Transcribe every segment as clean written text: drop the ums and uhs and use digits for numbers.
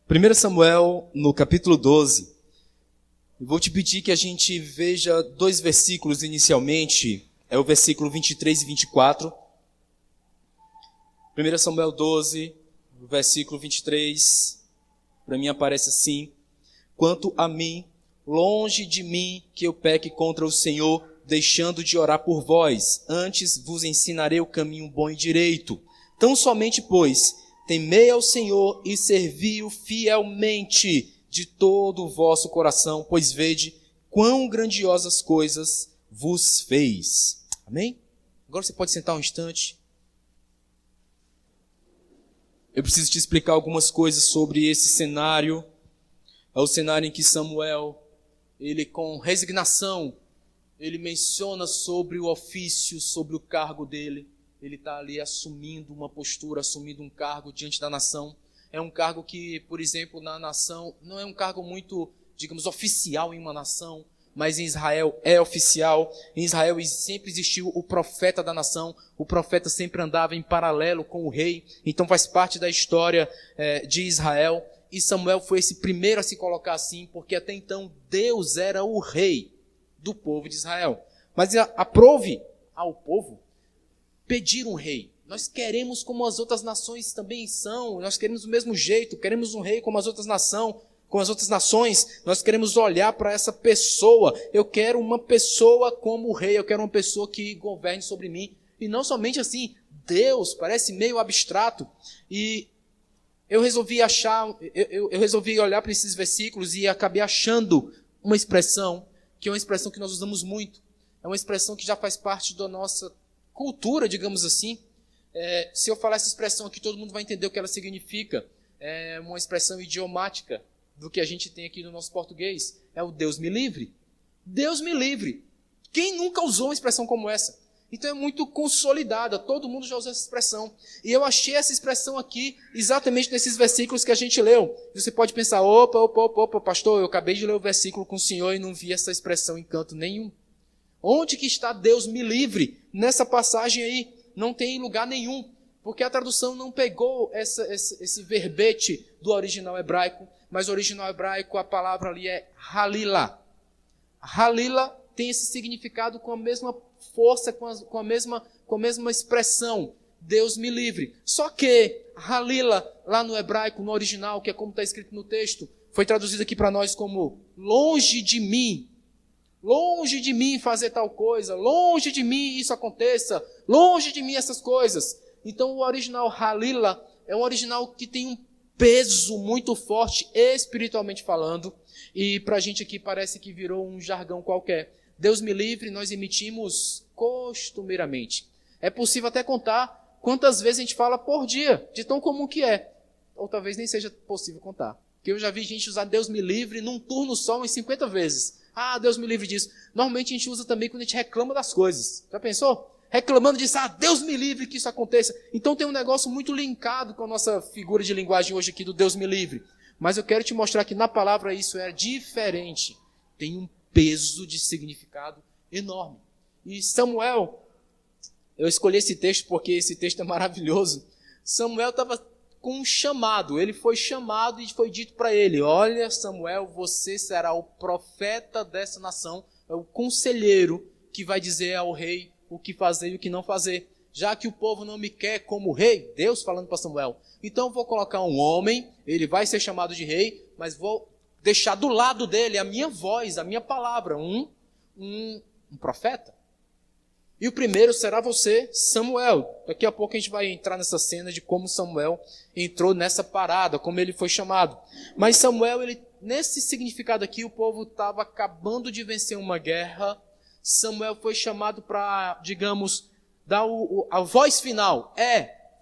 1 Samuel, no capítulo 12, eu vou te pedir que a gente veja dois versículos inicialmente, é o versículo 23 e 24. 1 Samuel 12, versículo 23, para mim aparece assim: quanto a mim, longe de mim que eu peque contra o Senhor, deixando de orar por vós, antes vos ensinarei o caminho bom e direito. Tão somente, pois, temei ao Senhor e servi-o fielmente de todo o vosso coração, pois vede quão grandiosas coisas vos fez. Amém? Agora você pode sentar um instante. Eu preciso te explicar algumas coisas sobre esse cenário. É o cenário em que Samuel, ele com resignação, ele menciona sobre o ofício, sobre o cargo dele. Ele está ali assumindo uma postura, assumindo um cargo diante da nação. É um cargo que, por exemplo, na nação, não é um cargo muito, digamos, oficial em uma nação, mas em Israel é oficial. Em Israel sempre existiu o profeta da nação. O profeta sempre andava em paralelo com o rei. Então faz parte da história de Israel. E Samuel foi esse primeiro a se colocar assim, porque até então Deus era o rei do povo de Israel. Mas aprove ao povo pedir um rei. Nós queremos como as outras nações também são. Nós queremos do mesmo jeito. Queremos um rei como as outras nações. Nós queremos olhar para essa pessoa. Eu quero uma pessoa como o rei. Eu quero uma pessoa que governe sobre mim. E não somente assim. Deus parece meio abstrato. E eu resolvi olhar para esses versículos e acabei achando uma expressão, que é uma expressão que nós usamos muito. É uma expressão que já faz parte da nossa cultura, digamos assim. Se eu falar essa expressão aqui, todo mundo vai entender o que ela significa. É uma expressão idiomática do que a gente tem aqui no nosso português. É o Deus me livre. Deus me livre. Quem nunca usou uma expressão como essa? Então é muito consolidada, todo mundo já usou essa expressão. E eu achei essa expressão aqui exatamente nesses versículos que a gente leu. Você pode pensar, opa, pastor, eu acabei de ler o versículo com o senhor e não vi essa expressão em canto nenhum. Onde que está Deus me livre? Nessa passagem aí, não tem em lugar nenhum. Porque a tradução não pegou esse verbete do original hebraico, mas o original hebraico, a palavra ali é halila. Halila tem esse significado com a mesma força, com a mesma expressão. Deus me livre. Só que halila, lá no hebraico, no original, que é como está escrito no texto, foi traduzido aqui para nós como longe de mim. Longe de mim fazer tal coisa, longe de mim isso aconteça, longe de mim essas coisas. Então o original halila é um original que tem um peso muito forte, espiritualmente falando, e para a gente aqui parece que virou um jargão qualquer. Deus me livre, nós emitimos costumeiramente. É possível até contar quantas vezes a gente fala por dia, de tão comum que é. Ou talvez nem seja possível contar. Porque eu já vi gente usar Deus me livre num turno só umas 50 vezes. Ah, Deus me livre disso. Normalmente a gente usa também quando a gente reclama das coisas. Já pensou? Reclamando disso, Deus me livre que isso aconteça. Então tem um negócio muito linkado com a nossa figura de linguagem hoje aqui do Deus me livre. Mas eu quero te mostrar que na palavra isso é diferente. Tem um peso de significado enorme. E Samuel, eu escolhi esse texto porque esse texto é maravilhoso. Samuel estava com um chamado, ele foi chamado e foi dito para ele: olha, Samuel, você será o profeta dessa nação, é o conselheiro que vai dizer ao rei o que fazer e o que não fazer. Já que o povo não me quer como rei, Deus falando para Samuel, então vou colocar um homem, ele vai ser chamado de rei, mas vou deixar do lado dele a minha voz, a minha palavra, um profeta. E o primeiro será você, Samuel. Daqui a pouco a gente vai entrar nessa cena de como Samuel entrou nessa parada, como ele foi chamado. Mas Samuel, nesse significado aqui, o povo estava acabando de vencer uma guerra. Samuel foi chamado para, digamos, dar a voz final.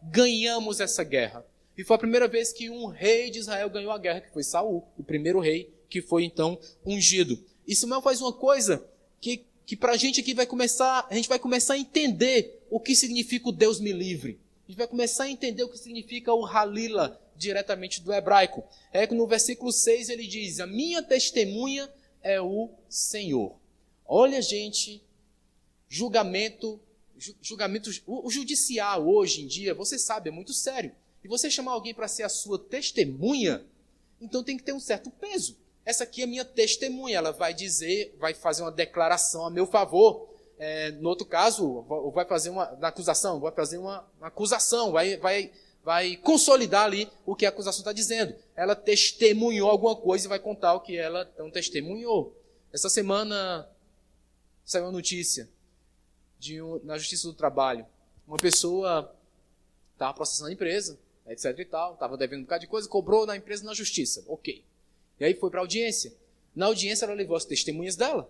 Ganhamos essa guerra. E foi a primeira vez que um rei de Israel ganhou a guerra, que foi Saul, o primeiro rei que foi então ungido. E Samuel faz uma coisa que para a gente aqui a gente vai começar a entender o que significa o Deus me livre. A gente vai começar a entender o que significa o halila, diretamente do hebraico. É que no versículo 6 ele diz: a minha testemunha é o Senhor. Olha, gente, o judicial hoje em dia, você sabe, é muito sério. E você chamar alguém para ser a sua testemunha, Então tem que ter um certo peso. Essa aqui é minha testemunha, ela vai dizer, vai fazer uma declaração a meu favor. No outro caso, vai fazer na acusação, vai fazer uma acusação, vai consolidar ali o que a acusação está dizendo. Ela testemunhou alguma coisa e vai contar o que ela então testemunhou. Essa semana saiu uma notícia na Justiça do Trabalho. Uma pessoa estava processando a empresa, etc e tal, estava devendo um bocado de coisa, cobrou na empresa na justiça. Ok. E aí foi para a audiência. Na audiência ela levou as testemunhas dela.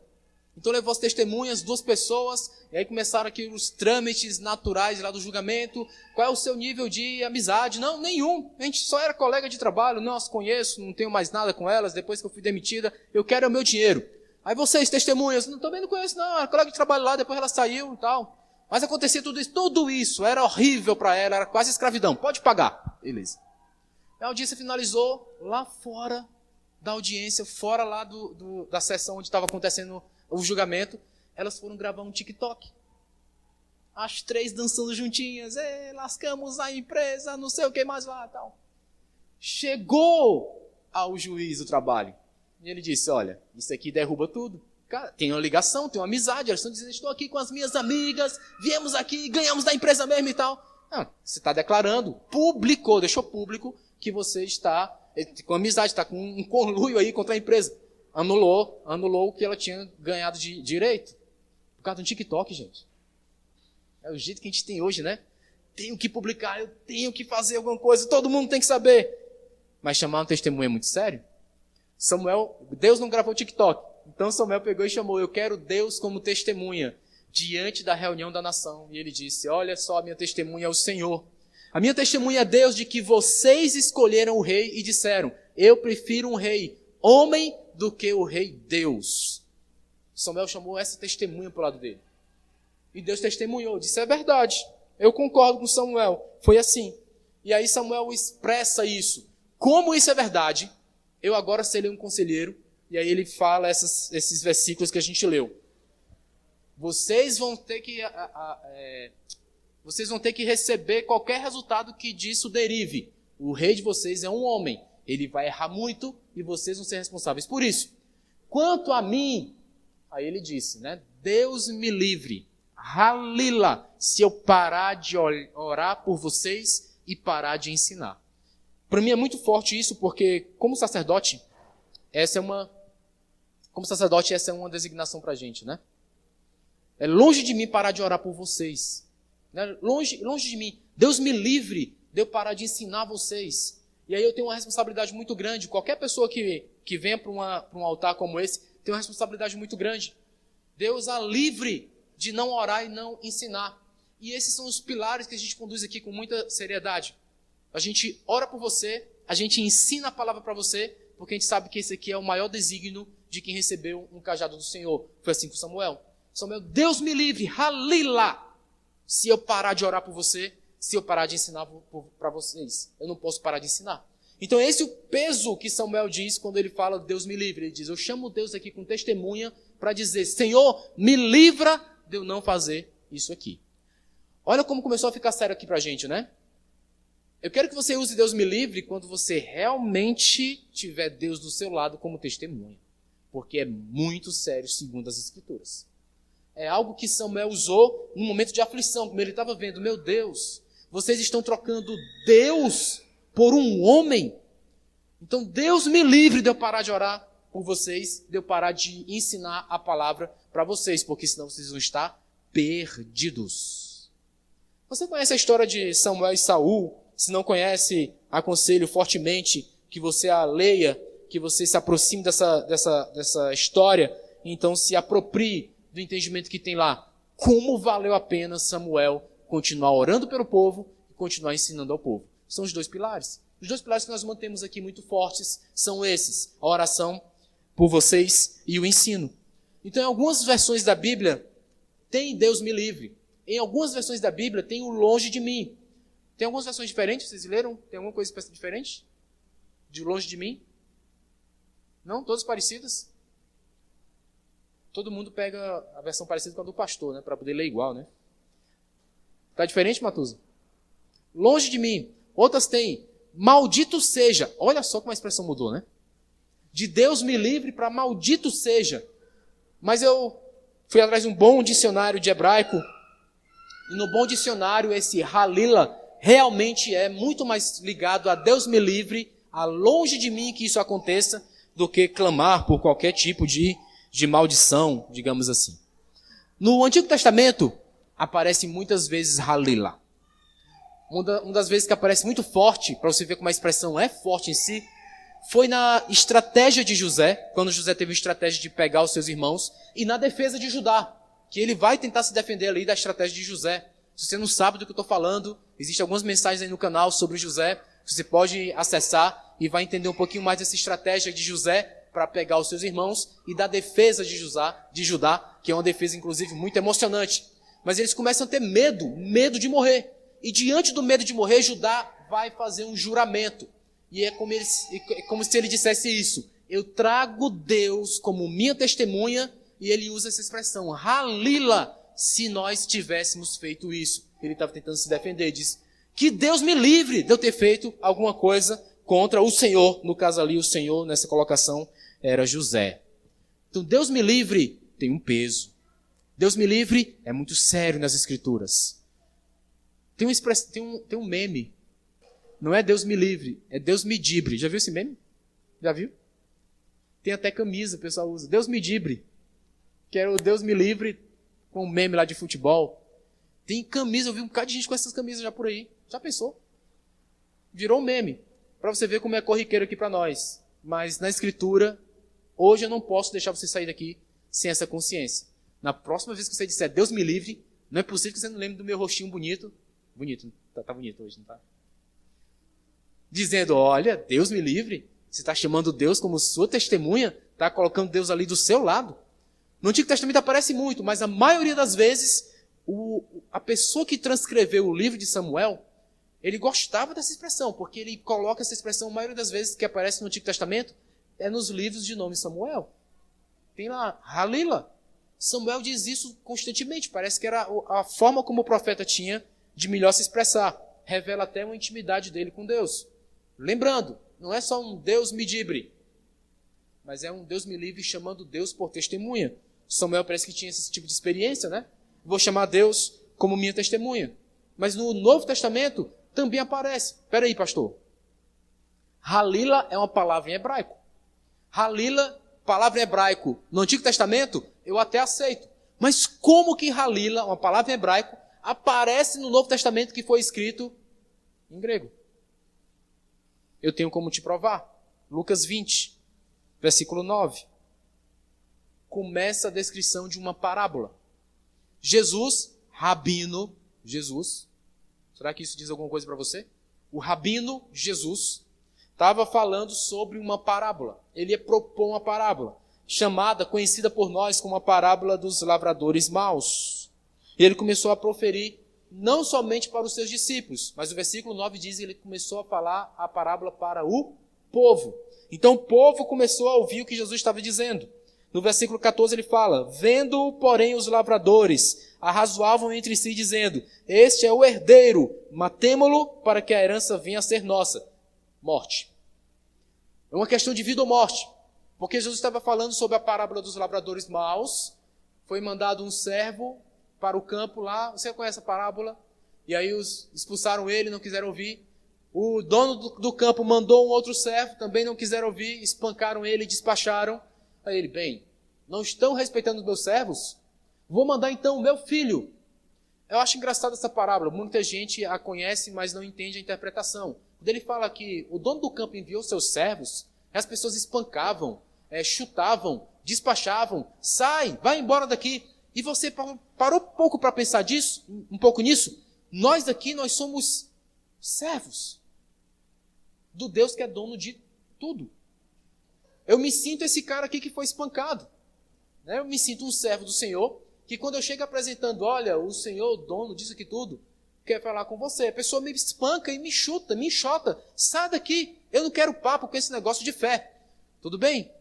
Então levou as testemunhas, 2 pessoas, e aí começaram aqui os trâmites naturais lá do julgamento. Qual é o seu nível de amizade? Não, nenhum. A gente só era colega de trabalho, não as conheço, não tenho mais nada com elas, depois que eu fui demitida, eu quero o meu dinheiro. Aí vocês, testemunhas, também não conheço não, era colega de trabalho lá, depois ela saiu e tal. Mas acontecia tudo isso, era horrível para ela, era quase escravidão, pode pagar. Beleza. A audiência finalizou lá fora da audiência, fora lá da sessão onde estava acontecendo o julgamento, elas foram gravar um TikTok. As 3 dançando juntinhas, lascamos a empresa, não sei o que mais lá, tal. Chegou ao juiz do trabalho. E ele disse, olha, isso aqui derruba tudo. Cara, tem uma ligação, tem uma amizade, elas estão dizendo, estou aqui com as minhas amigas, viemos aqui, ganhamos da empresa mesmo e tal. Não, você está declarando, deixou público que você está com amizade, está com um conluio aí contra a empresa. Anulou o que ela tinha ganhado de direito. Por causa do TikTok, gente. É o jeito que a gente tem hoje, né? Tenho que publicar, eu tenho que fazer alguma coisa, todo mundo tem que saber. Mas chamar um testemunho é muito sério. Deus não gravou TikTok. Então Samuel pegou e chamou, eu quero Deus como testemunha diante da reunião da nação. E ele disse, olha só, a minha testemunha é o Senhor. A minha testemunha é Deus de que vocês escolheram o rei e disseram, eu prefiro um rei homem do que o rei Deus. Samuel chamou essa testemunha para o lado dele. E Deus testemunhou, disse, é verdade, eu concordo com Samuel, foi assim. E aí Samuel expressa isso. Como isso é verdade, eu agora serei um conselheiro, e aí ele fala esses versículos que a gente leu. Vocês vão ter que receber qualquer resultado que disso derive. O rei de vocês é um homem, ele vai errar muito e vocês vão ser responsáveis por isso. Quanto a mim, aí ele disse, né? Deus me livre, Halila, se eu parar de orar por vocês e parar de ensinar. Para mim é muito forte isso, porque como sacerdote, essa é uma designação para a gente, né? É longe de mim parar de orar por vocês. Né? Longe de mim. Deus me livre de eu parar de ensinar vocês. E aí eu tenho uma responsabilidade muito grande. Qualquer pessoa que venha para um altar como esse tem uma responsabilidade muito grande. Deus a livre de não orar e não ensinar. E esses são os pilares que a gente conduz aqui com muita seriedade. A gente ora por você, a gente ensina a palavra para você, porque a gente sabe que esse aqui é o maior desígnio de quem recebeu um cajado do Senhor. Foi assim com Samuel. Samuel, Deus me livre, Halila, se eu parar de orar por você, se eu parar de ensinar para vocês. Eu não posso parar de ensinar. Então esse é o peso que Samuel diz quando ele fala Deus me livre. Ele diz, eu chamo Deus aqui com testemunha para dizer, Senhor, me livra de eu não fazer isso aqui. Olha como começou a ficar sério aqui para a gente, né? Eu quero que você use Deus me livre quando você realmente tiver Deus do seu lado como testemunha. Porque é muito sério segundo as Escrituras. É algo que Samuel usou num momento de aflição, como ele estava vendo, meu Deus, vocês estão trocando Deus por um homem. Então Deus me livre de eu parar de orar por vocês, de eu parar de ensinar a palavra para vocês, porque senão vocês vão estar perdidos. Você conhece a história de Samuel e Saul? Se não conhece, aconselho fortemente que você a leia, que você se aproxime dessa história, então se aproprie do entendimento que tem lá. Como valeu a pena Samuel continuar orando pelo povo e continuar ensinando ao povo. São os 2 pilares. Os 2 pilares que nós mantemos aqui muito fortes são esses. A oração por vocês e o ensino. Então, em algumas versões da Bíblia, tem Deus me livre. Em algumas versões da Bíblia, tem o longe de mim. Tem algumas versões diferentes, vocês leram? Tem alguma coisa diferente? De longe de mim? Não? Todas parecidas? Todo mundo pega a versão parecida com a do pastor, né? Para poder ler igual, né? Tá diferente, Matusa? Longe de mim. Outras têm. maldito seja. Olha só como a expressão mudou, né? De Deus me livre para maldito seja. Mas eu fui atrás de um bom dicionário de hebraico. E no bom dicionário, esse halila realmente é muito mais ligado a Deus me livre, a longe de mim que isso aconteça, do que clamar por qualquer tipo de maldição, digamos assim. No Antigo Testamento, aparece muitas vezes halila. Uma das vezes que aparece muito forte, para você ver como a expressão é forte em si, foi na estratégia de José, quando José teve a estratégia de pegar os seus irmãos, e na defesa de Judá, que ele vai tentar se defender ali da estratégia de José. Se você não sabe do que eu estou falando, existem algumas mensagens aí no canal sobre José, que você pode acessar e vai entender um pouquinho mais dessa estratégia de José para pegar os seus irmãos e da defesa de Judá, que é uma defesa inclusive muito emocionante. Mas eles começam a ter medo de morrer. E diante do medo de morrer, Judá vai fazer um juramento. E é como se ele dissesse isso: eu trago Deus como minha testemunha, e ele usa essa expressão, halila, se nós tivéssemos feito isso. Ele estava tentando se defender, diz, que Deus me livre de eu ter feito alguma coisa contra o Senhor. No caso ali, o Senhor, nessa colocação, era José. Então, Deus me livre tem um peso. Deus me livre é muito sério nas Escrituras. Tem um meme. Não é Deus me livre, é Deus me dibre. Já viu esse meme? Já viu? Tem até camisa, o pessoal usa. Deus me dibre. Que era o Deus me livre com um meme lá de futebol. Tem camisa, eu vi um bocado de gente com essas camisas já por aí. Já pensou? Virou um meme. Para você ver como é corriqueiro aqui para nós. Mas na Escritura, hoje eu não posso deixar você sair daqui sem essa consciência. Na próxima vez que você disser Deus me livre, não é possível que você não lembre do meu rostinho bonito. Bonito, tá bonito hoje, não tá? Dizendo, olha, Deus me livre. Você está chamando Deus como sua testemunha, está colocando Deus ali do seu lado. No Antigo Testamento aparece muito, mas a maioria das vezes, a pessoa que transcreveu o livro de Samuel, ele gostava dessa expressão, porque ele coloca essa expressão, a maioria das vezes que aparece no Antigo Testamento, é nos livros de nome Samuel. Tem lá, halila. Samuel diz isso constantemente, parece que era a forma como o profeta tinha de melhor se expressar. Revela até uma intimidade dele com Deus. Lembrando, não é só um Deus me dibre, mas é um Deus me livre chamando Deus por testemunha. Samuel parece que tinha esse tipo de experiência, né? Vou chamar Deus como minha testemunha. Mas no Novo Testamento também aparece. Espera aí, pastor. Halila é uma palavra em hebraico. Halila, palavra em hebraico. No Antigo Testamento, eu até aceito. Mas como que Halila, uma palavra em hebraico, aparece no Novo Testamento que foi escrito em grego? Eu tenho como te provar. Lucas 20, versículo 9. Começa a descrição de uma parábola. Jesus, rabino, Jesus. Será que isso diz alguma coisa para você? O rabino Jesus estava falando sobre uma parábola. Ele ia propor uma parábola, conhecida por nós como a parábola dos lavradores maus. E ele começou a proferir não somente para os seus discípulos, mas o versículo 9 diz que ele começou a falar a parábola para o povo. Então o povo começou a ouvir o que Jesus estava dizendo. No versículo 14 ele fala, vendo, porém, os lavradores arrazoavam entre si, dizendo, este é o herdeiro, matemo-lo para que a herança venha a ser nossa. Morte. É uma questão de vida ou morte. Porque Jesus estava falando sobre a parábola dos lavradores maus. Foi mandado um servo para o campo lá. Você conhece a parábola? E aí expulsaram ele, não quiseram ouvir. O dono do campo mandou um outro servo, também não quiseram ouvir, espancaram ele, despacharam. Aí ele, bem, não estão respeitando os meus servos? Vou mandar então o meu filho. Eu acho engraçada essa parábola. Muita gente a conhece, mas não entende a interpretação. Quando ele fala que o dono do campo enviou seus servos, as pessoas espancavam, chutavam, despachavam. Sai, vai embora daqui. E você parou um pouco para pensar um pouco nisso? Nós aqui, nós somos servos do Deus que é dono de tudo. Eu me sinto esse cara aqui que foi espancado. Né? Eu me sinto um servo do Senhor, que quando eu chego apresentando, olha, o Senhor, dono disso aqui tudo, quer falar com você. A pessoa me espanca e me chuta, me enxota. Sai daqui, eu não quero papo com esse negócio de fé. Tudo bem?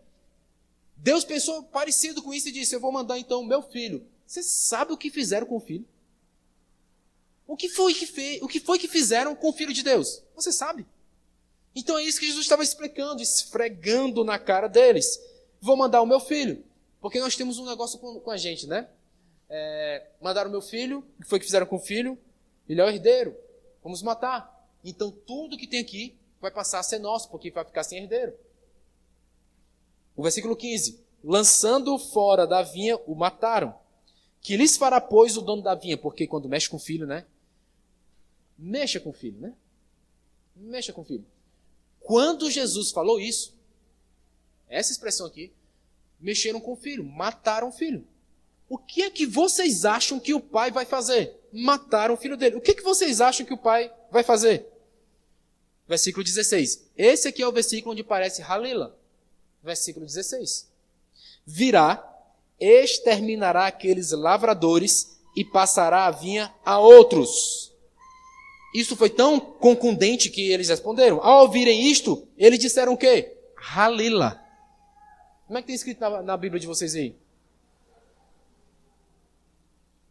Deus pensou parecido com isso e disse, eu vou mandar então o meu filho. Você sabe o que fizeram com o filho? O que foi que fizeram com o Filho de Deus? Você sabe? Então é isso que Jesus estava explicando, esfregando na cara deles. Vou mandar o meu filho. Porque nós temos um negócio com a gente, né? Mandaram o meu filho, o que foi que fizeram com o filho? Ele é o herdeiro. Vamos matar. Então tudo que tem aqui vai passar a ser nosso, porque vai ficar sem herdeiro. O versículo 15. Lançando fora da vinha, o mataram. Que lhes fará, pois, o dono da vinha? Porque quando mexe com o filho, né? Mexa com o filho, né? Mexa com o filho. Quando Jesus falou isso, essa expressão aqui, mexeram com o filho, mataram o filho. O que é que vocês acham que o pai vai fazer? Mataram o filho dele. O que é que vocês acham que o pai vai fazer? Versículo 16. Esse aqui é o versículo onde parece Halila. Versículo 16. Virá, exterminará aqueles lavradores e passará a vinha a outros. Isso foi tão concludente que eles responderam. Ao ouvirem isto, eles disseram o quê? Halila. Como é que tem escrito na Bíblia de vocês aí?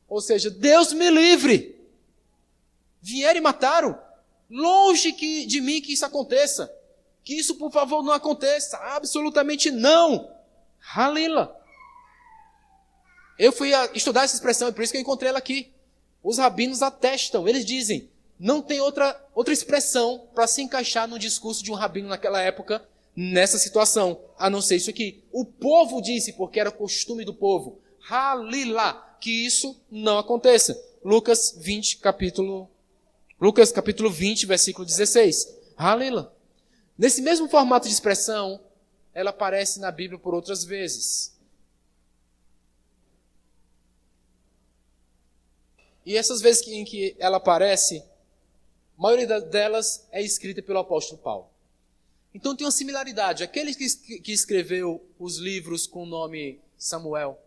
Ou seja, Deus me livre. Vieram e mataram. Longe de mim que isso aconteça. Que isso, por favor, não aconteça. Absolutamente não. Halila. Eu fui estudar essa expressão, é por isso que eu encontrei ela aqui. Os rabinos atestam, eles dizem, não tem outra expressão para se encaixar no discurso de um rabino naquela época, nessa situação, a não ser isso aqui. O povo disse, porque era costume do povo, Halila, que isso não aconteça. Lucas capítulo 20, versículo 16. Halila. Nesse mesmo formato de expressão, ela aparece na Bíblia por outras vezes. E essas vezes em que ela aparece, a maioria delas é escrita pelo apóstolo Paulo. Então tem uma similaridade. Aquele que escreveu os livros com o nome Samuel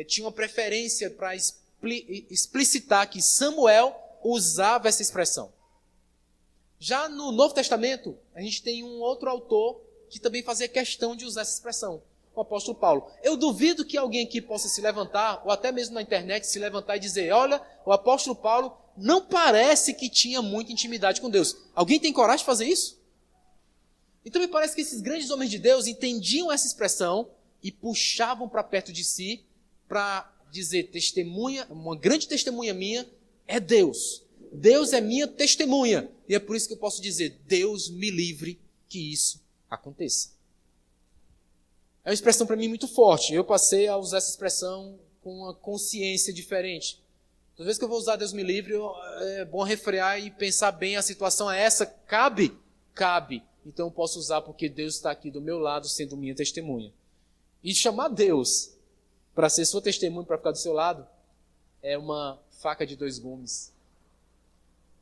tinha uma preferência para explicitar que Samuel usava essa expressão. Já no Novo Testamento, a gente tem um outro autor que também fazia questão de usar essa expressão, o apóstolo Paulo. Eu duvido que alguém aqui possa se levantar, ou até mesmo na internet, se levantar e dizer, olha, o apóstolo Paulo não parece que tinha muita intimidade com Deus. Alguém tem coragem de fazer isso? Então me parece que esses grandes homens de Deus entendiam essa expressão e puxavam para perto de si para dizer, testemunha, uma grande testemunha minha é Deus. Deus é minha testemunha. E é por isso que eu posso dizer, Deus me livre que isso aconteça. É uma expressão para mim muito forte. Eu passei a usar essa expressão com uma consciência diferente. Toda vez que eu vou usar Deus me livre, é bom refrear e pensar bem, a situação é essa? Cabe? Cabe. Então eu posso usar porque Deus está aqui do meu lado, sendo minha testemunha. E chamar Deus para ser sua testemunha, para ficar do seu lado, é uma faca de dois gumes.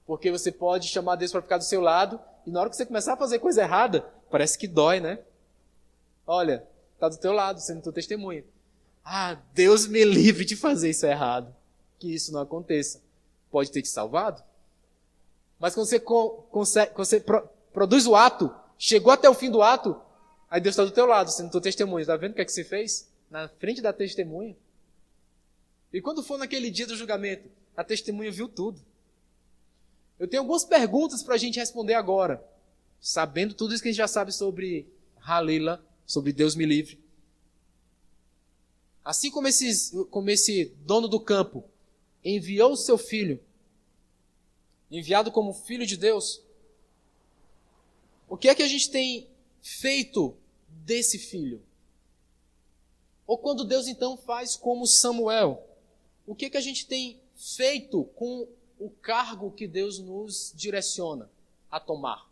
Porque você pode chamar Deus para ficar do seu lado, e na hora que você começar a fazer coisa errada, parece que dói, né? Olha, está do teu lado, sendo tua testemunha. Ah, Deus me livre de fazer isso errado. Que isso não aconteça. Pode ter te salvado. Mas quando você produz o ato, chegou até o fim do ato, aí Deus está do teu lado, sendo tua testemunha. Está vendo o que é que você fez? Na frente da testemunha. E quando for naquele dia do julgamento, a testemunha viu tudo. Eu tenho algumas perguntas para a gente responder agora. Sabendo tudo isso que a gente já sabe sobre Halila, sobre Deus me livre. Assim como esse dono do campo enviou o seu filho, enviado como filho de Deus, o que é que a gente tem feito desse filho? Ou quando Deus então faz como Samuel, o que é que a gente tem feito com o cargo que Deus nos direciona a tomar?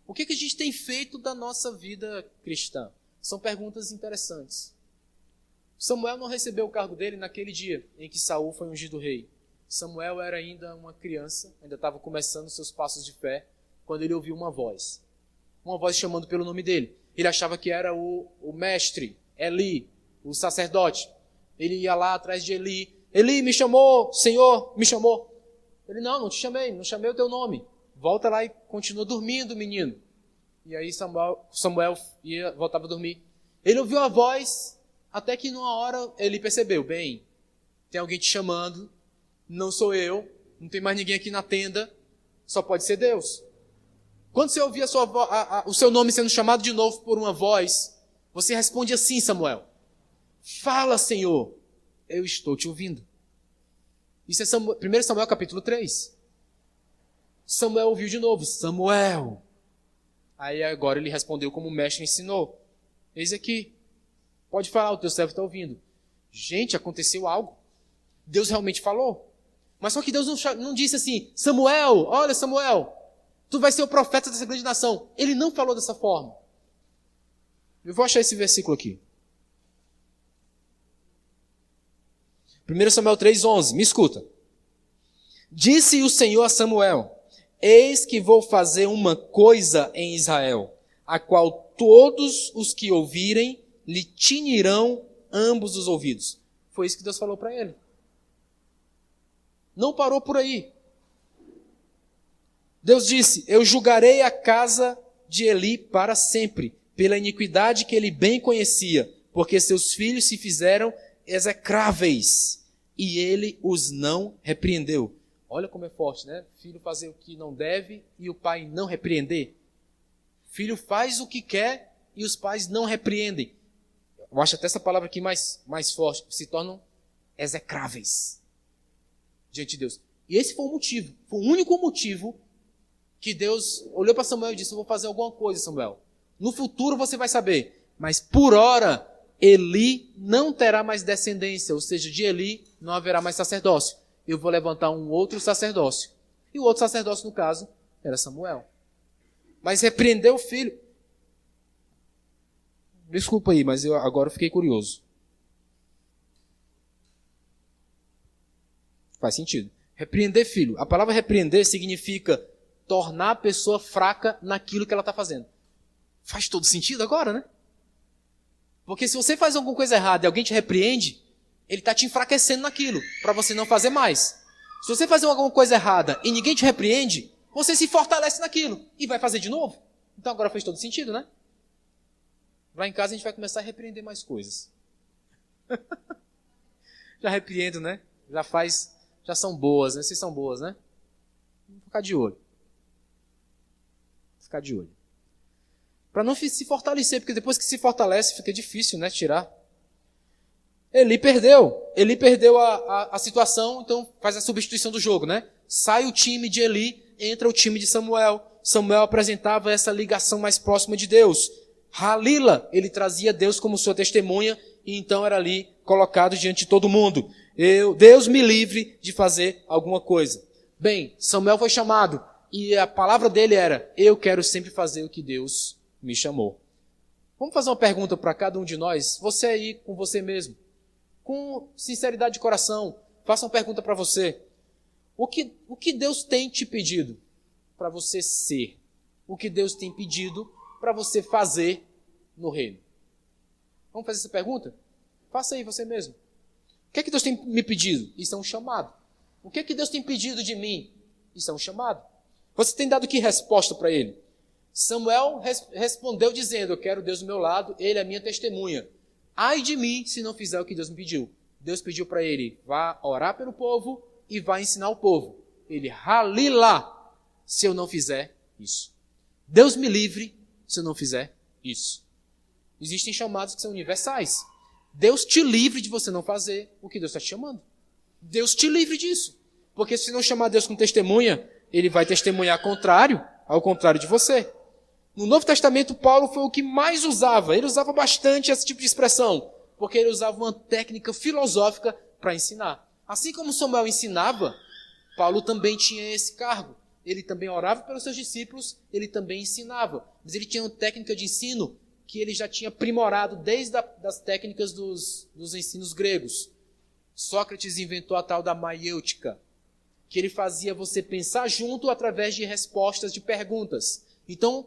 O que é que a gente tem feito da nossa vida cristã? São perguntas interessantes. Samuel não recebeu o cargo dele naquele dia em que Saul foi ungido rei. Samuel era ainda uma criança, ainda estava começando seus passos de fé, quando ele ouviu uma voz chamando pelo nome dele. Ele achava que era o mestre, Eli, o sacerdote. Ele ia lá atrás de Eli. Eli, me chamou, Senhor, me chamou. Ele, não te chamei, não chamei o teu nome. Volta lá e continua dormindo, menino. E aí Samuel voltava a dormir. Ele ouviu a voz, até que numa hora ele percebeu, bem, tem alguém te chamando, não sou eu, não tem mais ninguém aqui na tenda, só pode ser Deus. Quando você ouvia o seu nome sendo chamado de novo por uma voz, você responde assim, Samuel: fala, Senhor, eu estou te ouvindo. Isso é 1 Samuel capítulo 3. Samuel ouviu de novo: Samuel. Aí agora ele respondeu como o mestre ensinou: eis aqui, pode falar, o teu servo está ouvindo. Gente, aconteceu algo. Deus realmente falou. Mas só que Deus não disse assim: Samuel, olha Samuel, tu vai ser o profeta dessa grande nação. Ele não falou dessa forma. Eu vou achar esse versículo aqui. 1 Samuel 3,11, me escuta. Disse o Senhor a Samuel: eis que vou fazer uma coisa em Israel, a qual todos os que ouvirem lhe tinirão ambos os ouvidos. Foi isso que Deus falou para ele. Não parou por aí. Deus disse: eu julgarei a casa de Eli para sempre, pela iniquidade que ele bem conhecia, porque seus filhos se fizeram execráveis, e ele os não repreendeu. Olha como é forte, né? Filho fazer o que não deve e o pai não repreender. Filho faz o que quer e os pais não repreendem. Eu acho até essa palavra aqui mais forte. Se tornam execráveis diante de Deus. E esse foi o motivo. Foi o único motivo que Deus olhou para Samuel e disse: eu vou fazer alguma coisa, Samuel. No futuro você vai saber. Mas por hora, Eli não terá mais descendência. Ou seja, de Eli não haverá mais sacerdócio. Eu vou levantar um outro sacerdócio. E o outro sacerdócio, no caso, era Samuel. Mas repreendeu o filho. Desculpa aí, mas agora eu fiquei curioso. Faz sentido. Repreender filho. A palavra repreender significa tornar a pessoa fraca naquilo que ela está fazendo. Faz todo sentido agora, né? Porque se você faz alguma coisa errada e alguém te repreende, ele está te enfraquecendo naquilo, para você não fazer mais. Se você fazer alguma coisa errada e ninguém te repreende, você se fortalece naquilo e vai fazer de novo. Então agora fez todo sentido, né? Lá em casa a gente vai começar a repreender mais coisas. Já repreendo, né? Já são boas, né? Vocês são boas, né? Vamos ficar de olho. Ficar de olho. Para não se fortalecer, porque depois que se fortalece fica difícil, né? Tirar. Eli perdeu a situação, então faz a substituição do jogo, né? Sai o time de Eli, entra o time de Samuel. Samuel apresentava essa ligação mais próxima de Deus. Halila, ele trazia Deus como sua testemunha, e então era ali colocado diante de todo mundo. Deus me livre de fazer alguma coisa. Bem, Samuel foi chamado, e a palavra dele era: eu quero sempre fazer o que Deus me chamou. Vamos fazer uma pergunta para cada um de nós, você aí com você mesmo. Com sinceridade de coração, faça uma pergunta para você. O que Deus tem te pedido para você ser? O que Deus tem pedido para você fazer no reino? Vamos fazer essa pergunta? Faça aí você mesmo. O que é que Deus tem me pedido? Isso é um chamado. O que é que Deus tem pedido de mim? Isso é um chamado. Você tem dado que resposta para ele? Samuel respondeu dizendo: eu quero Deus do meu lado, ele é a minha testemunha. Ai de mim se não fizer o que Deus me pediu. Deus pediu para ele: vá orar pelo povo e vá ensinar o povo. Ele: halilá, se eu não fizer isso. Deus me livre se eu não fizer isso. Existem chamados que são universais. Deus te livre de você não fazer o que Deus está te chamando. Deus te livre disso. Porque se não chamar Deus com testemunha, ele vai testemunhar ao contrário de você. No Novo Testamento, Paulo foi o que mais usava. Ele usava bastante esse tipo de expressão, porque ele usava uma técnica filosófica para ensinar. Assim como Samuel ensinava, Paulo também tinha esse cargo. Ele também orava pelos seus discípulos, ele também ensinava. Mas ele tinha uma técnica de ensino que ele já tinha aprimorado desde das técnicas dos ensinos gregos. Sócrates inventou a tal da maiêutica, que ele fazia você pensar junto através de respostas de perguntas. Então,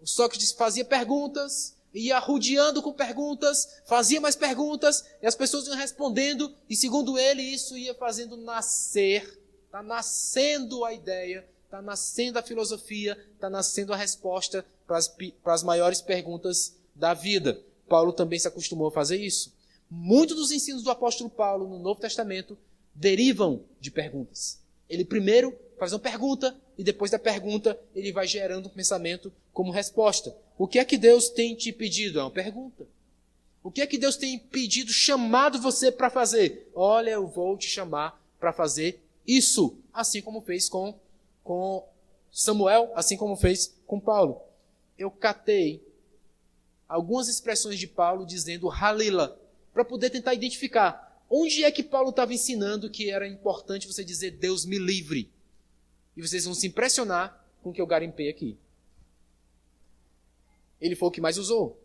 o Sócrates fazia perguntas, ia arrodeando com perguntas, fazia mais perguntas, e as pessoas iam respondendo, e segundo ele, isso ia fazendo nascer, está nascendo a ideia, está nascendo a filosofia, está nascendo a resposta para as maiores perguntas da vida. Paulo também se acostumou a fazer isso. Muitos dos ensinos do apóstolo Paulo no Novo Testamento derivam de perguntas. Ele primeiro faz uma pergunta, e depois da pergunta, ele vai gerando um pensamento como resposta. O que é que Deus tem te pedido? É uma pergunta. O que é que Deus tem pedido, chamado você para fazer? Olha, eu vou te chamar para fazer isso. Assim como fez com Samuel, assim como fez com Paulo. Eu catei algumas expressões de Paulo dizendo halila, para poder tentar identificar onde é que Paulo estava ensinando que era importante você dizer Deus me livre. E vocês vão se impressionar com o que eu garimpei aqui. Ele foi o que mais usou.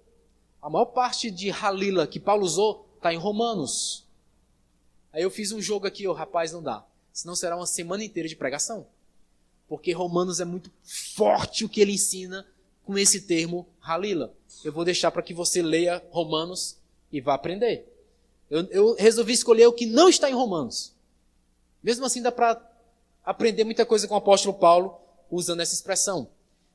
A maior parte de halila que Paulo usou está em Romanos. Aí eu fiz um jogo aqui, rapaz, não dá. Senão será uma semana inteira de pregação. Porque Romanos é muito forte o que ele ensina com esse termo halila. Eu vou deixar para que você leia Romanos e vá aprender. Eu resolvi escolher o que não está em Romanos. Mesmo assim dá para aprender muita coisa com o apóstolo Paulo usando essa expressão.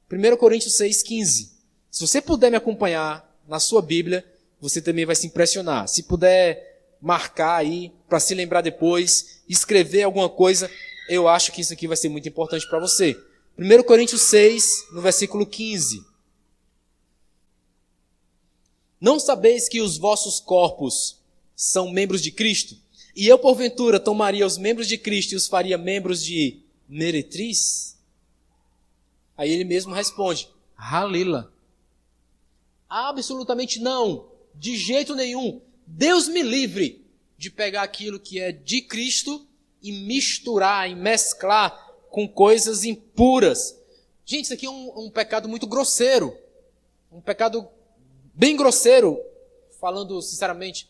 1 Coríntios 6,15. Se você puder me acompanhar na sua Bíblia, você também vai se impressionar. Se puder marcar aí, para se lembrar depois, escrever alguma coisa, eu acho que isso aqui vai ser muito importante para você. 1 Coríntios 6, no versículo 15. Não sabeis que os vossos corpos são membros de Cristo? E eu, porventura, tomaria os membros de Cristo e os faria membros de meretriz? Aí ele mesmo responde, halila. Absolutamente não, de jeito nenhum. Deus me livre de pegar aquilo que é de Cristo e misturar, e mesclar com coisas impuras. Gente, isso aqui é um pecado muito grosseiro. Um pecado bem grosseiro, falando sinceramente.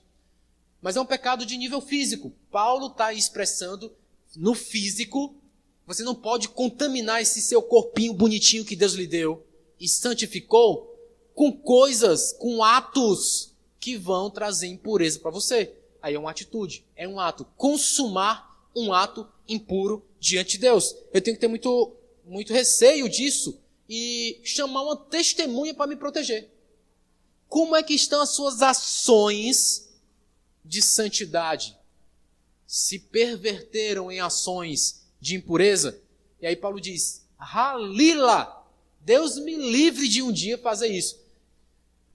Mas é um pecado de nível físico. Paulo está expressando no físico, você não pode contaminar esse seu corpinho bonitinho que Deus lhe deu e santificou com coisas, com atos que vão trazer impureza para você. Aí é uma atitude, é um ato. Consumar um ato impuro diante de Deus. Eu tenho que ter muito receio disso e chamar uma testemunha para me proteger. Como é que estão as suas ações de santidade? Se perverteram em ações de impureza? E aí Paulo diz, halila, Deus me livre de um dia fazer isso.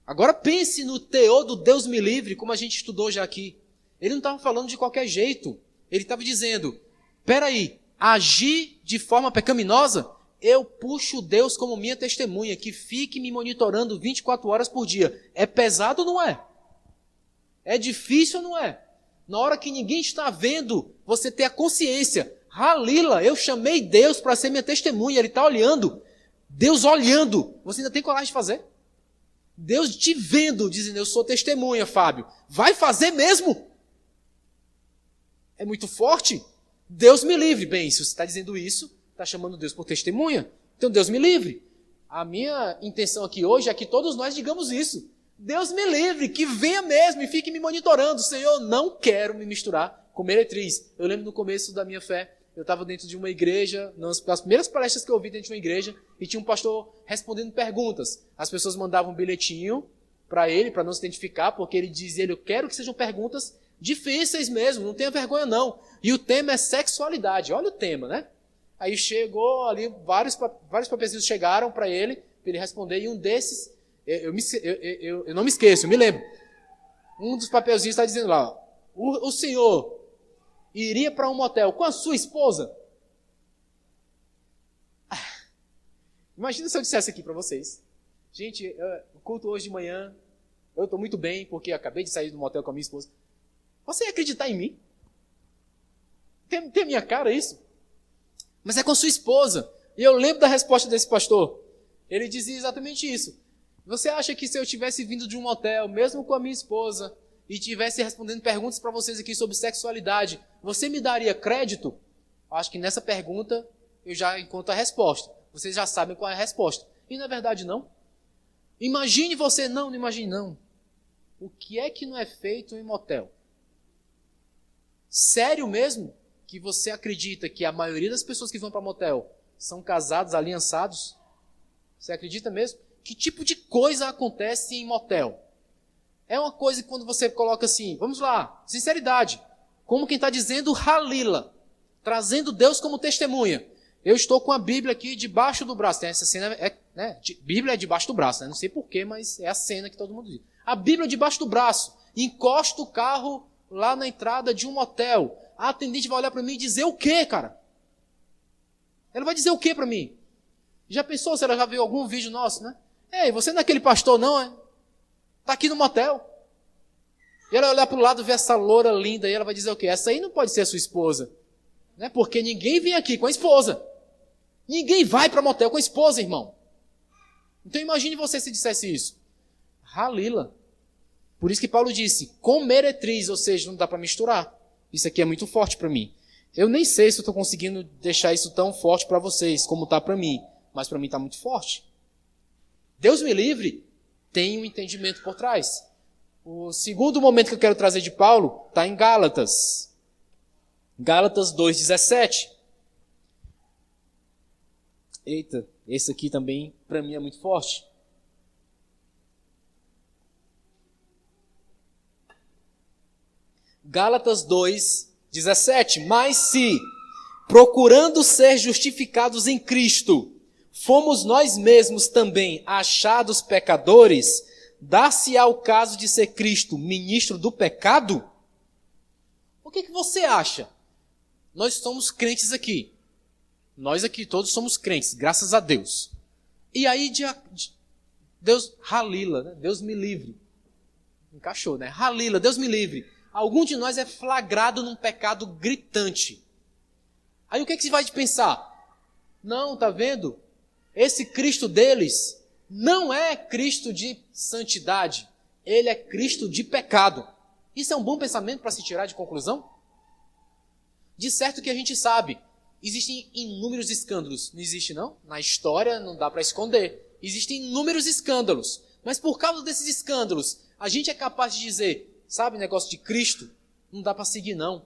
Agora pense no teor do Deus me livre, como a gente estudou já aqui. Ele não estava falando de qualquer jeito. Ele estava dizendo, peraí, agir de forma pecaminosa, eu puxo Deus como minha testemunha, que fique me monitorando 24 horas por dia. É pesado ou não é? É difícil ou não é? Na hora que ninguém está vendo, você ter a consciência, halila, eu chamei Deus para ser minha testemunha, Ele está olhando. Deus olhando, você ainda tem coragem de fazer? Deus te vendo, dizendo, eu sou testemunha, Fábio. Vai fazer mesmo? É muito forte? Deus me livre. Bem, se você está dizendo isso, está chamando Deus por testemunha. Então, Deus me livre. A minha intenção aqui hoje é que todos nós digamos isso. Deus me livre, que venha mesmo e fique me monitorando. Senhor, não quero me misturar com meretriz. Eu lembro no começo da minha fé, eu estava dentro de uma igreja, nas primeiras palestras que eu ouvi dentro de uma igreja, e tinha um pastor respondendo perguntas. As pessoas mandavam um bilhetinho para ele, para não se identificar, porque ele dizia, eu quero que sejam perguntas difíceis mesmo, não tenha vergonha não. E o tema é sexualidade, olha o tema, né? Aí chegou ali, vários papeizinhos chegaram para ele responder, e um desses, eu não me esqueço, eu me lembro. Um dos papelzinhos está dizendo lá, o senhor iria para um motel com a sua esposa? Imagina se eu dissesse aqui para vocês. Gente, o culto hoje de manhã, eu estou muito bem, porque acabei de sair do motel com a minha esposa. Você ia acreditar em mim? Tem a minha cara isso? Mas é com a sua esposa. E eu lembro da resposta desse pastor. Ele dizia exatamente isso. Você acha que se eu tivesse vindo de um motel, mesmo com a minha esposa, e tivesse respondendo perguntas para vocês aqui sobre sexualidade, você me daria crédito? Acho que nessa pergunta eu já encontro a resposta. Vocês já sabem qual é a resposta. E na verdade não. Imagine você, não imagine não. O que é que não é feito em motel? Sério mesmo que você acredita que a maioria das pessoas que vão para motel são casados, aliançados? Você acredita mesmo? Que tipo de coisa acontece em motel? É uma coisa que quando você coloca assim, vamos lá, sinceridade, como quem está dizendo halila, trazendo Deus como testemunha. Eu estou com a Bíblia aqui debaixo do braço. Tem essa cena, Bíblia é debaixo do braço, né? Não sei porquê, mas é a cena que todo mundo diz. A Bíblia debaixo do braço. Encosta o carro lá na entrada de um motel. A atendente vai olhar para mim e dizer o quê, cara? Ela vai dizer o quê para mim? Já pensou se ela já viu algum vídeo nosso, né? Ei, você não é aquele pastor não, é? Tá aqui no motel. E ela vai olhar para o lado e ver essa loura linda e ela vai dizer o quê? Essa aí não pode ser a sua esposa. Né? Porque ninguém vem aqui com a esposa. Ninguém vai para motel com a esposa, irmão. Então imagine você se dissesse isso. Halila. Por isso que Paulo disse, com meretriz, ou seja, não dá para misturar. Isso aqui é muito forte para mim. Eu nem sei se eu estou conseguindo deixar isso tão forte para vocês, como está para mim. Mas para mim está muito forte. Deus me livre, tem um entendimento por trás. O segundo momento que eu quero trazer de Paulo está em Gálatas. Gálatas 2,17. Eita, esse aqui também para mim é muito forte. Gálatas 2,17. Mas se, procurando ser justificados em Cristo, fomos nós mesmos também achados pecadores, dar-se-á o caso de ser Cristo ministro do pecado? O que você acha? Nós somos crentes aqui. Nós aqui todos somos crentes, graças a Deus. E aí, Deus, Halila, né? Deus me livre. Encaixou, né? Halila, Deus me livre. Algum de nós é flagrado num pecado gritante. Aí o que você vai pensar? Não, tá vendo? Esse Cristo deles não é Cristo de santidade. Ele é Cristo de pecado. Isso é um bom pensamento para se tirar de conclusão? De certo que a gente sabe, existem inúmeros escândalos. Não existe não? Na história não dá para esconder. Existem inúmeros escândalos. Mas por causa desses escândalos, a gente é capaz de dizer, sabe o negócio de Cristo? Não dá para seguir não.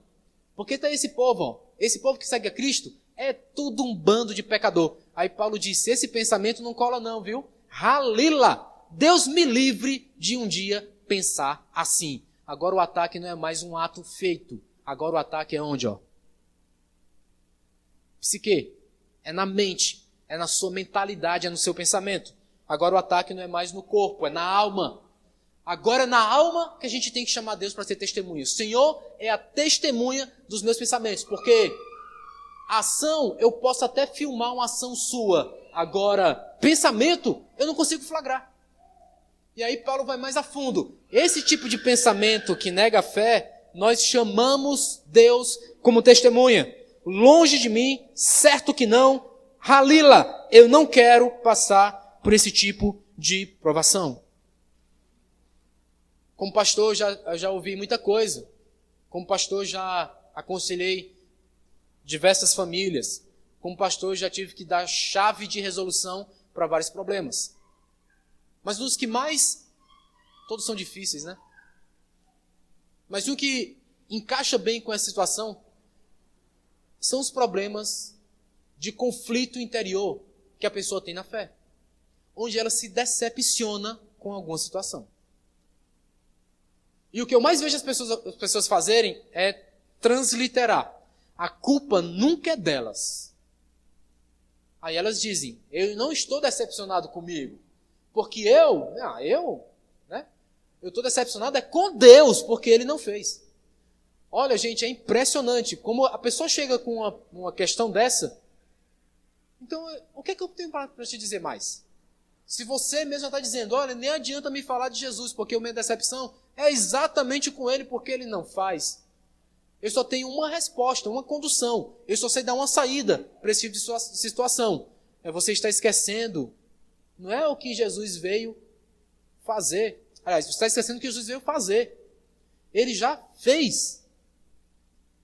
Porque tá esse povo, ó, esse povo que segue a Cristo, é tudo um bando de pecador. Aí Paulo disse, esse pensamento não cola não, viu? Halila, Deus me livre de um dia pensar assim. Agora o ataque não é mais um ato feito. Agora o ataque é onde, ó? Psique. É na mente. É na sua mentalidade, é no seu pensamento. Agora o ataque não é mais no corpo, é na alma. Agora é na alma que a gente tem que chamar Deus para ser testemunha. O Senhor é a testemunha dos meus pensamentos. Porque ação, eu posso até filmar uma ação sua. Agora, pensamento, eu não consigo flagrar. E aí Paulo vai mais a fundo. Esse tipo de pensamento que nega a fé, nós chamamos Deus como testemunha. Longe de mim, certo que não. Halila, eu não quero passar por esse tipo de provação. Como pastor, eu já ouvi muita coisa. Como pastor, já aconselhei diversas famílias. Como pastor, já tive que dar chave de resolução para vários problemas. Mas dos que mais, todos são difíceis, né? Mas o que encaixa bem com essa situação são os problemas de conflito interior que a pessoa tem na fé. Onde ela se decepciona com alguma situação. E o que eu mais vejo as pessoas fazerem é transliterar. A culpa nunca é delas. Aí elas dizem, eu não estou decepcionado comigo. Porque eu estou decepcionado é com Deus, porque Ele não fez. Olha, gente, é impressionante como a pessoa chega com uma questão dessa. Então, o que é que eu tenho para te dizer mais? Se você mesmo está dizendo, olha, nem adianta me falar de Jesus, porque a minha decepção é exatamente com Ele, porque Ele não faz. Eu só tenho uma resposta, uma condução. Eu só sei dar uma saída para esse tipo de situação. Você está esquecendo, não é o que Jesus veio fazer. Aliás, você está esquecendo o que Jesus veio fazer. Ele já fez.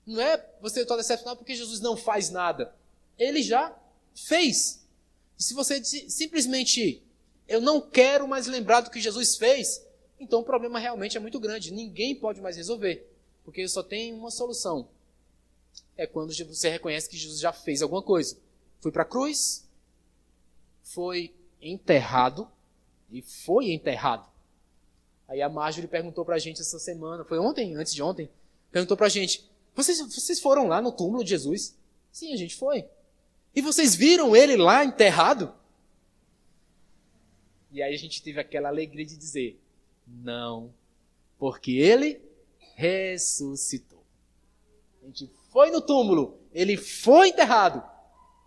Não é você está decepcionado porque Jesus não faz nada. Ele já fez. E se você simplesmente, eu não quero mais lembrar do que Jesus fez, então o problema realmente é muito grande. Ninguém pode mais resolver. Porque só tem uma solução. É quando você reconhece que Jesus já fez alguma coisa. Foi para a cruz, foi enterrado e foi enterrado. Aí a Marjorie perguntou para a gente essa semana, foi ontem, antes de ontem, perguntou para a gente, vocês foram lá no túmulo de Jesus? Sim, a gente foi. E vocês viram ele lá enterrado? E aí a gente teve aquela alegria de dizer, não, porque ele ressuscitou. A gente foi no túmulo, ele foi enterrado,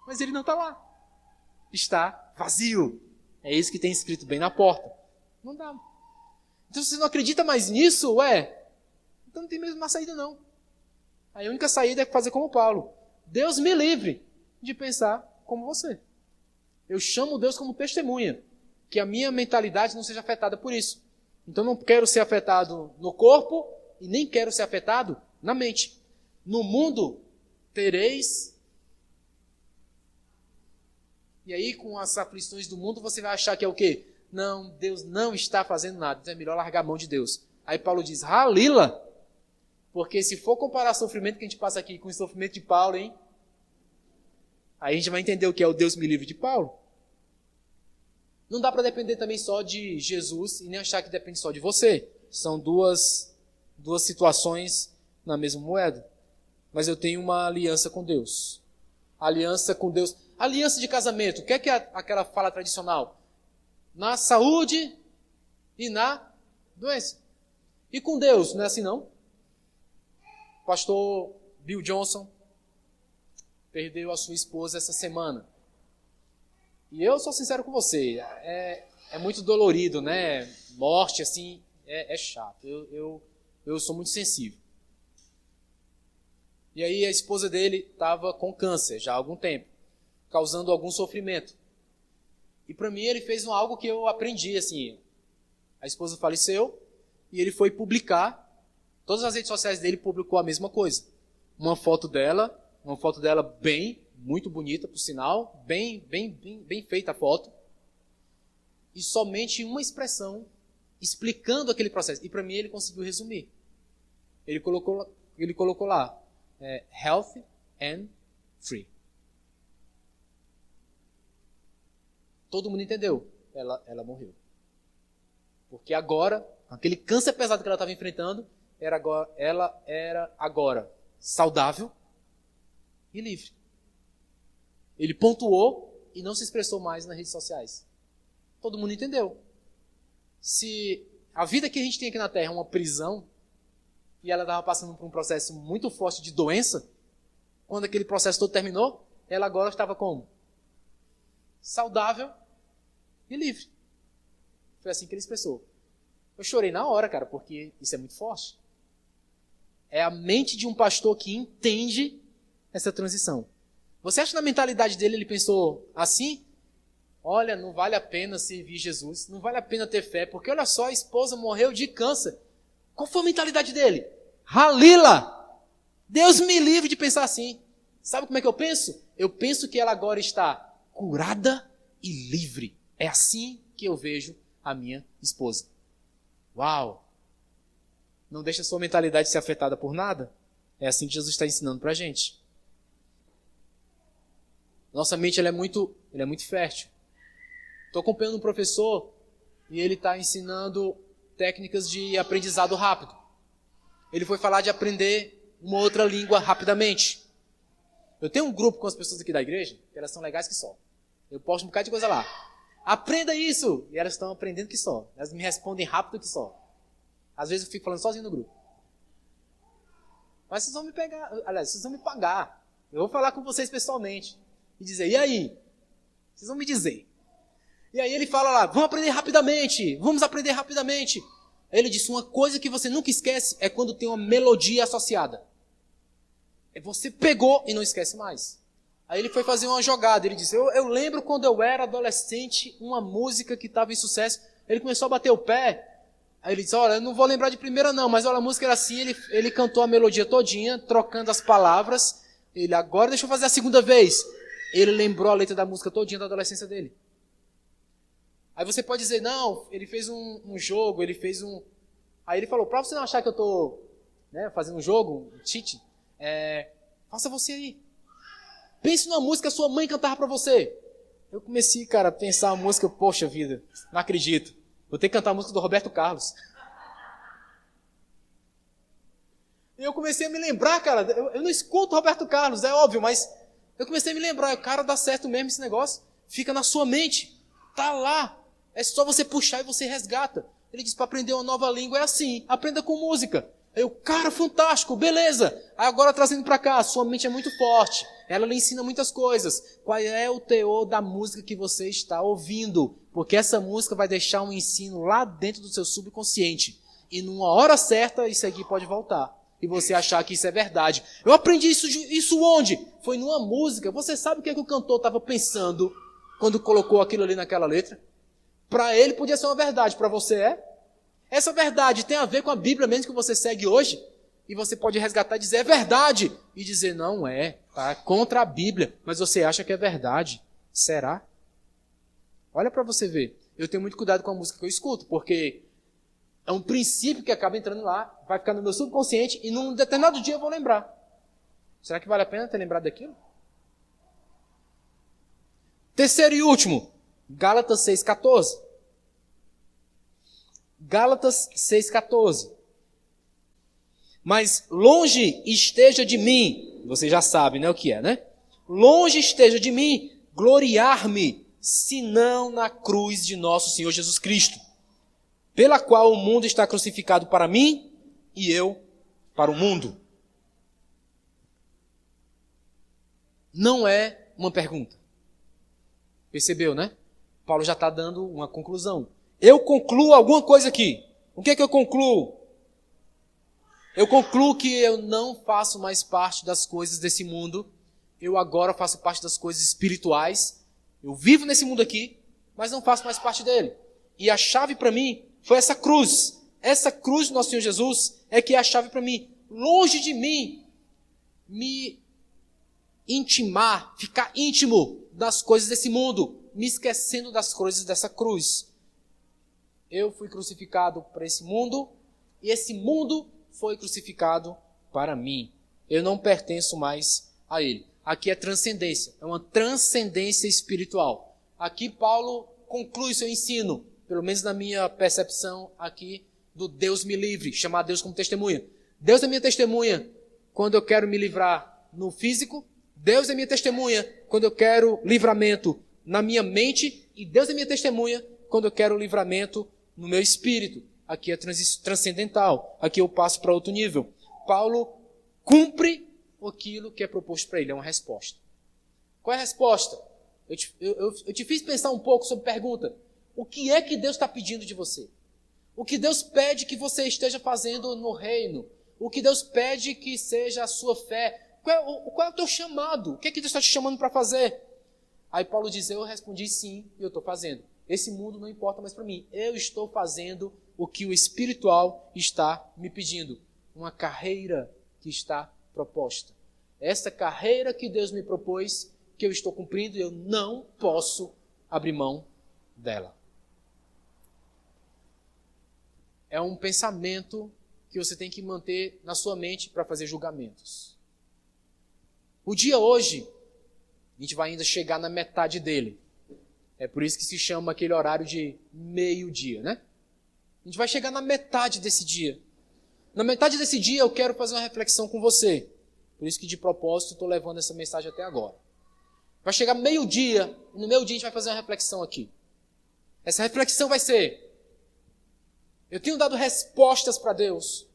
mas ele não está lá. Está vazio. É isso que tem escrito bem na porta. Não dá. Então se você não acredita mais nisso, então não tem mesmo uma saída não. A única saída é fazer como Paulo. Deus me livre de pensar como você. Eu chamo Deus como testemunha, que a minha mentalidade não seja afetada por isso. Então não quero ser afetado no corpo e nem quero ser afetado na mente. No mundo tereis. E aí com as aflições do mundo você vai achar que é o quê? Não, Deus não está fazendo nada. Então é melhor largar a mão de Deus. Aí Paulo diz, Halila. Porque se for comparar o sofrimento que a gente passa aqui com o sofrimento de Paulo, hein? Aí a gente vai entender o que é o Deus me livre de Paulo. Não dá para depender também só de Jesus e nem achar que depende só de você. São duas situações na mesma moeda. Mas eu tenho uma aliança com Deus. Aliança com Deus. Aliança de casamento. O que é aquela fala tradicional? Na saúde e na doença. E com Deus, não é assim não? O pastor Bill Johnson perdeu a sua esposa essa semana. E eu sou sincero com você, é muito dolorido, né? Morte, assim, é chato. Eu sou muito sensível. E aí a esposa dele estava com câncer já há algum tempo, causando algum sofrimento. E para mim ele fez algo que eu aprendi, assim. A esposa faleceu e ele foi publicar, todas as redes sociais dele publicou a mesma coisa. Uma foto dela bem, muito bonita, por sinal, bem feita a foto. E somente uma expressão explicando aquele processo. E para mim ele conseguiu resumir. Ele colocou lá, healthy and free. Todo mundo entendeu. Ela morreu. Porque agora, aquele câncer pesado que ela estava enfrentando, ela era agora saudável e livre. Ele pontuou e não se expressou mais nas redes sociais. Todo mundo entendeu. Se a vida que a gente tem aqui na Terra é uma prisão, e ela estava passando por um processo muito forte de doença, quando aquele processo todo terminou, ela agora estava como? Saudável e livre. Foi assim que ele expressou. Eu chorei na hora, cara, porque isso é muito forte. É a mente de um pastor que entende essa transição. Você acha que na mentalidade dele ele pensou assim? Olha, não vale a pena servir Jesus, não vale a pena ter fé, porque olha só, a esposa morreu de câncer. Qual foi a mentalidade dele? Halila! Deus me livre de pensar assim. Sabe como é que eu penso? Eu penso que ela agora está curada e livre. É assim que eu vejo a minha esposa. Uau! Não deixa a sua mentalidade ser afetada por nada? É assim que Jesus está ensinando para a gente. Nossa mente ela é muito fértil. Estou acompanhando um professor e ele está ensinando técnicas de aprendizado rápido. Ele foi falar de aprender uma outra língua rapidamente. Eu tenho um grupo com as pessoas aqui da igreja, que elas são legais que só. Eu posto um bocado de coisa lá. Aprenda isso! E elas estão aprendendo que só. Elas me respondem rápido que só. Às vezes eu fico falando sozinho no grupo. Mas vocês vão me pegar, aliás, vocês vão me pagar. Eu vou falar com vocês pessoalmente. E dizer, e aí? Vocês vão me dizer. E aí ele fala lá, vamos aprender rapidamente. Vamos aprender rapidamente. Aí ele disse, uma coisa que você nunca esquece é quando tem uma melodia associada. Você pegou e não esquece mais. Aí ele foi fazer uma jogada. Ele disse, eu lembro quando eu era adolescente, uma música que estava em sucesso. Ele começou a bater o pé. Aí ele disse, olha, eu não vou lembrar de primeira não, mas olha, a música era assim, ele cantou a melodia todinha, trocando as palavras. Ele, agora deixa eu fazer a segunda vez. Ele lembrou a letra da música todinha da adolescência dele. Aí você pode dizer, não, ele fez um jogo, ele fez um... Aí ele falou, para você não achar que eu estou fazendo um jogo, um cheat, faça você aí. Pense numa música que a sua mãe cantava para você. Eu comecei, cara, a pensar a música, poxa vida, não acredito. Vou ter que cantar a música do Roberto Carlos. E eu comecei a me lembrar, cara, eu não escuto Roberto Carlos, é óbvio, mas Eu comecei a me lembrar, cara, dá certo mesmo esse negócio. Fica na sua mente. Tá lá. É só você puxar e você resgata. Ele disse, para aprender uma nova língua é assim. Aprenda com música. Aí eu, cara, fantástico, beleza. Aí agora trazendo para cá, sua mente é muito forte. Ela lhe ensina muitas coisas. Qual é o teor da música que você está ouvindo? Porque essa música vai deixar um ensino lá dentro do seu subconsciente. E numa hora certa, isso aqui pode voltar. E você achar que isso é verdade. Eu aprendi isso onde? Foi numa música. Você sabe o que o cantor estava pensando quando colocou aquilo ali naquela letra? Para ele podia ser uma verdade. Para você é? Essa verdade tem a ver com a Bíblia mesmo que você segue hoje? E você pode resgatar e dizer, é verdade. E dizer, não é, tá contra a Bíblia. Mas você acha que é verdade. Será? Olha para você ver. Eu tenho muito cuidado com a música que eu escuto, porque é um princípio que acaba entrando lá, vai ficar no meu subconsciente e num determinado dia eu vou lembrar. Será que vale a pena ter lembrado daquilo? Terceiro e último, Gálatas 6,14. Gálatas 6,14. Mas longe esteja de mim, você já sabe, né, o que é, né? Longe esteja de mim gloriar-me, senão na cruz de nosso Senhor Jesus Cristo, pela qual o mundo está crucificado para mim e eu para o mundo. Não é uma pergunta. Percebeu, né? Paulo já está dando uma conclusão. Eu concluo alguma coisa aqui. O que é que eu concluo? Eu concluo que eu não faço mais parte das coisas desse mundo. Eu agora faço parte das coisas espirituais. Eu vivo nesse mundo aqui, mas não faço mais parte dele. E a chave para mim foi essa cruz. Essa cruz do nosso Senhor Jesus é que é a chave para mim. Longe de mim, me intimar, ficar íntimo das coisas desse mundo, me esquecendo das coisas dessa cruz. Eu fui crucificado para esse mundo e esse mundo foi crucificado para mim. Eu não pertenço mais a ele. Aqui é transcendência, é uma transcendência espiritual. Aqui Paulo conclui seu ensino, pelo menos na minha percepção aqui, do Deus me livre, chamar Deus como testemunha. Deus é minha testemunha quando eu quero me livrar no físico, Deus é minha testemunha quando eu quero livramento na minha mente, e Deus é minha testemunha quando eu quero livramento no meu espírito. Aqui é transcendental, aqui eu passo para outro nível. Paulo cumpre aquilo que é proposto para ele, é uma resposta. Qual é a resposta? Eu te fiz pensar um pouco sobre a pergunta. O que é que Deus está pedindo de você? O que Deus pede que você esteja fazendo no reino? O que Deus pede que seja a sua fé? Qual é o teu chamado? O que é que Deus está te chamando para fazer? Aí Paulo diz, eu respondi sim, e eu estou fazendo. Esse mundo não importa mais para mim. Eu estou fazendo o que o espiritual está me pedindo. Uma carreira que está proposta. Essa carreira que Deus me propôs, que eu estou cumprindo, eu não posso abrir mão dela. É um pensamento que você tem que manter na sua mente para fazer julgamentos. O dia hoje, a gente vai ainda chegar na metade dele. É por isso que se chama aquele horário de meio-dia, né? A gente vai chegar na metade desse dia. Na metade desse dia eu quero fazer uma reflexão com você. Por isso que de propósito estou levando essa mensagem até agora. Vai chegar meio-dia, e no meio-dia a gente vai fazer uma reflexão aqui. Essa reflexão vai ser: eu tenho dado respostas para Deus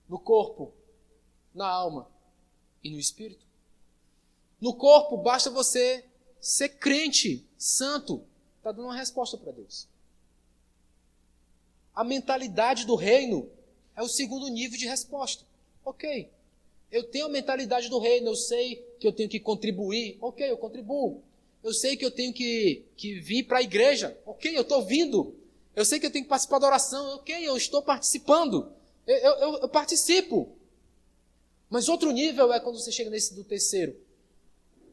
no corpo, na alma e no espírito? No corpo, basta você ser crente, santo, está dando uma resposta para Deus. A mentalidade do reino é o segundo nível de resposta. Ok, eu tenho a mentalidade do reino, eu sei que eu tenho que contribuir. Ok, eu contribuo. Eu sei que eu tenho que vir para a igreja. Ok, eu estou vindo. Eu sei que eu tenho que participar da oração. Ok, eu estou participando. Eu participo. Mas outro nível é quando você chega nesse do terceiro.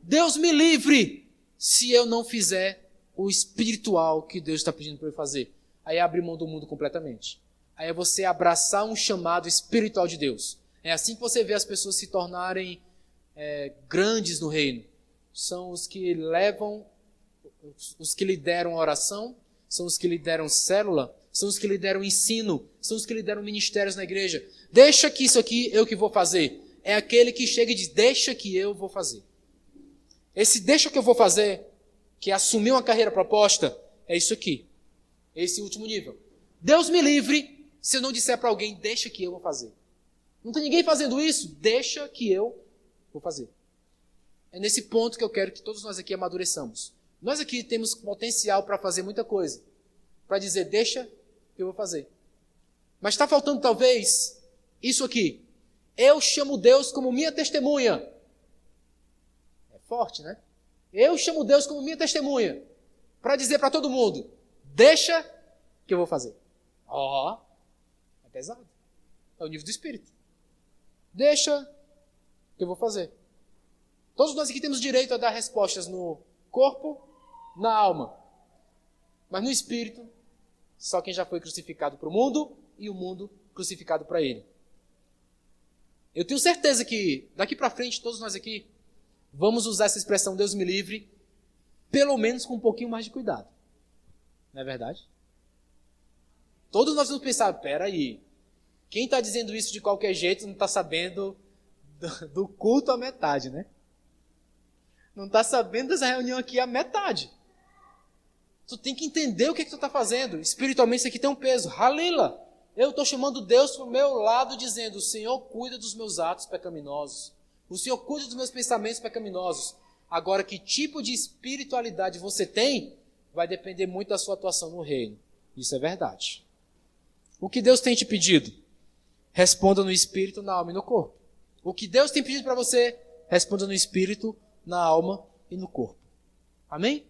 Deus me livre se eu não fizer o espiritual que Deus está pedindo para eu fazer. Aí é abrir mão do mundo completamente. Aí é você abraçar um chamado espiritual de Deus. É assim que você vê as pessoas se tornarem grandes no reino. São os que levam, os que lideram a oração, são os que lideram célula, são os que lideram ensino, são os que lideram ministérios na igreja. Deixa que isso aqui eu que vou fazer. É aquele que chega e diz, deixa que eu vou fazer. Esse deixa que eu vou fazer, que é assumir uma carreira proposta, é isso aqui. Esse último nível. Deus me livre se eu não disser para alguém, deixa que eu vou fazer. Não tem ninguém fazendo isso? Deixa que eu vou fazer. É nesse ponto que eu quero que todos nós aqui amadureçamos. Nós aqui temos potencial para fazer muita coisa. Para dizer, deixa que eu vou fazer. Mas está faltando talvez isso aqui. Eu chamo Deus como minha testemunha. É forte, né? Eu chamo Deus como minha testemunha. Para dizer para todo mundo, deixa que eu vou fazer. É pesado. É o nível do Espírito. Deixa que eu vou fazer. Todos nós aqui temos direito a dar respostas no corpo, na alma. Mas no Espírito, só quem já foi crucificado para o mundo e o mundo crucificado para ele. Eu tenho certeza que daqui para frente, todos nós aqui, vamos usar essa expressão Deus me livre, pelo menos com um pouquinho mais de cuidado. Não é verdade? Todos nós vamos pensar, peraí, quem está dizendo isso de qualquer jeito não está sabendo do culto à metade, né? Não está sabendo dessa reunião aqui à metade. Tu tem que entender o que tu está fazendo. Espiritualmente isso aqui tem um peso. Halila! Eu estou chamando Deus para o meu lado, dizendo, o Senhor cuida dos meus atos pecaminosos. O Senhor cuida dos meus pensamentos pecaminosos. Agora, que tipo de espiritualidade você tem, vai depender muito da sua atuação no reino. Isso é verdade. O que Deus tem te pedido? Responda no espírito, na alma e no corpo. O que Deus tem pedido para você, responda no espírito, na alma e no corpo. Amém?